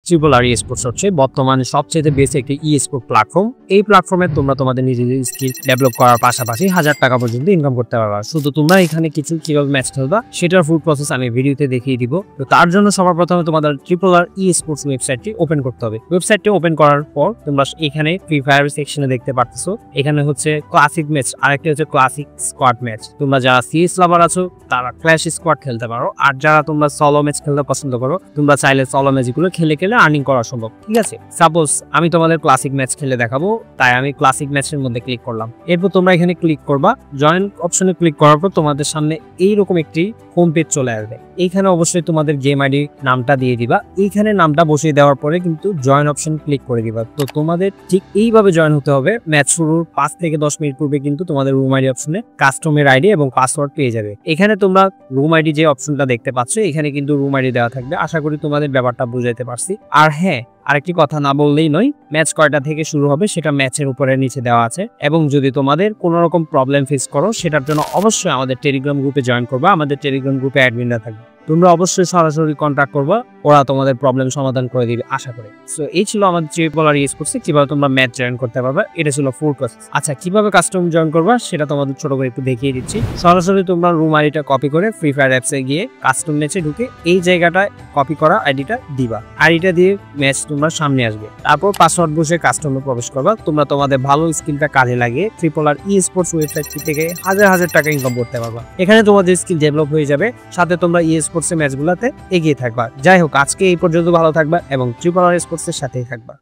Triple আর sports হচ্ছে বর্তমানে সবচেয়ে বেশি একটি ই স্পোর্ট প্ল্যাটফর্ম। এই প্ল্যাটফর্মে তোমরা তোমাদের নিজেদের স্কিল ডেভেলপ করার পাশাপাশি 1000 টাকা পর্যন্ত ইনকাম করতে পারবা। শুধু তোমরা এখানে কিছু কিভাবে ম্যাচ খেলবা সেটার ফুল প্রসেস আমি ভিডিওতে দেখিয়ে দিব। তো তার জন্য সবার প্রথমে তোমাদের ট্রিপল আর ই স্পোর্টস ওয়েবসাইটটি ওপেন করতে হবে। ওয়েবসাইটটি ওপেন করার পর তোমরা এখানে ফ্রি ফায়ার সেকশনে দেখতে পারতেছো, এখানে হচ্ছে ক্লাসিক ম্যাচ, আরেকটি হচ্ছে ক্লাসিক স্কোয়াড ম্যাচ। তোমরা যারা সিএস লাভার আছো তারা ক্ল্যাশ স্কোয়াড খেলতে পারো, আর যারা তোমরা সলো ম্যাচ খেলতে পছন্দ করো তোমরা চাইলে সলো ম্যাচগুলো খেলে আর্নিং করা সম্ভব। ঠিক আছে, সাপোজ আমি তোমাদের ক্লাসিক ম্যাচ খেলে দেখাবো, তাই আমি ক্লাসিক ম্যাচের মধ্যে ক্লিক করলাম। এরপর তোমরা এখানে ক্লিক করবা, জয়েন অপশনে ক্লিক করার পর তোমাদের সামনে এইরকম একটি হোম পেজ চলে আসবে। এইখানে অবশ্যই তোমাদের গেম আইডি নামটা দিয়ে দিবা। এইখানে নামটা বসিয়ে দেওয়ার পরে কিন্তু জয়েন অপশন ক্লিক করে দিবা। তো তোমাদের ঠিক এইভাবে জয়েন হতে হবে। ম্যাচ শুরুর 5 থেকে 10 মিনিট পূর্বে কিন্তু তোমাদের রুম আইডি অপশনে কাস্টমের আইডি এবং পাসওয়ার্ড পেয়ে যাবে। এখানে তোমরা রুম আইডি যে অপশনটা দেখতে পাচ্ছ, এখানে কিন্তু রুম আইডি দেওয়া থাকবে। আশা করি তোমাদের ব্যাপারটা বুঝাইতে পারছি। আর হ্যাঁ, আরেকটি কথা না বললেই নয়, ম্যাচ কয়টা থেকে শুরু হবে সেটা ম্যাচের উপরে নিচে দেওয়া আছে। এবং যদি তোমাদের কোনো রকম প্রবলেম ফেস করো সেটার জন্য অবশ্যই আমাদের টেলিগ্রাম গ্রুপে জয়েন করবা। আমাদের টেলিগ্রাম গ্রুপে অ্যাডমিনরা থাকবে, তোমরা অবশ্যই সরাসরি কন্ট্যাক্ট করবা, ওরা তোমাদের প্রবলেম সমাধান করে দিবে আশা করি। সো এই ছিল আমাদের ট্রিপল আর স্পোর্টস কিভাবে তোমরা ম্যাচ জয়েন করতে পারবে, এটা ছিল ফুল প্রসেস। আচ্ছা, কিভাবে কাস্টম জয়েন করবা সেটা তোমাদের ছোট করে একটু দেখিয়ে দিচ্ছি। সরাসরি তোমরা রুম আইডিটা কপি করে ফ্রি ফায়ার অ্যাপসে গিয়ে কাস্টম ম্যাচে ঢুকে এই জায়গাটায় কপি করা আইডিটা দিবা। আইডিটা দিয়ে ম্যাচ তোমরা সামনে আসবে, তারপর পাসওয়ার্ড বসে কাস্টমে প্রবেশ করবা। তোমরা তোমাদের ভালো স্কিলটা কাজে লাগিয়ে ট্রিপল আর স্পোর্টস ওয়েবসাইটটি থেকে হাজার টাকা ইনকাম করতে পারবা। এখানে তোমাদের স্কিল ডেভেলপ হয়ে যাবে, সাথে তোমরা স্পোর্টস ম্যাচগুলোতে এগিয়ে থাকবা। যাই হোক, আজকে এই পর্যন্ত ভালো থাকবা এবং ট্রিপল আর স্পোর্টস এর সাথেই থাকবা।